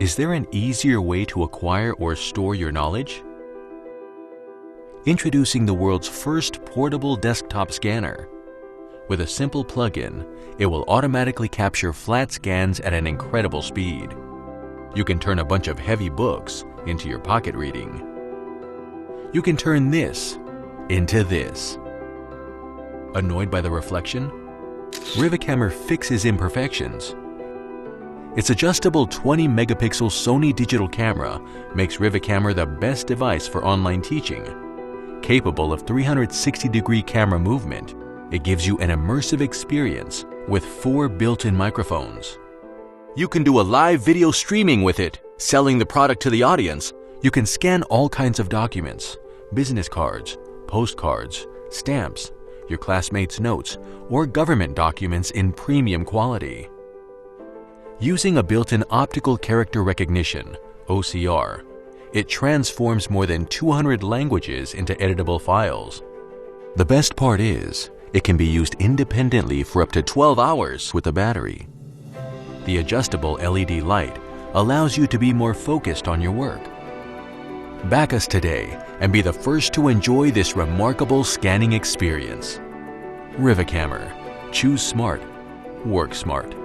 Is there an easier way to acquire or store your knowledge? Introducing the world's first portable desktop scanner. With a simple plug-in, it will automatically capture flat scans at an incredible speed. You can turn a bunch of heavy books into your pocket reading. You can turn this into this. Annoyed by the reflection? RIVICAMER fixes imperfections. Its adjustable 20-megapixel Sony digital camera makes RIVICAMER the best device for online teaching. Capable of 360-degree camera movement, it gives you an immersive experience with 4 built-in microphones. You can do a live video streaming with it, selling the product to the audience. You can scan all kinds of documents, business cards, postcards, stamps, your classmates' notes, or government documents in premium quality. Using a built-in optical character recognition, OCR, it transforms more than 200 languages into editable files. The best part is, it can be used independently for up to 12 hours with a battery. The adjustable LED light allows you to be more focused on your work. Back us today and be the first to enjoy this remarkable scanning experience. RIVICAMER. Choose smart. Work smart.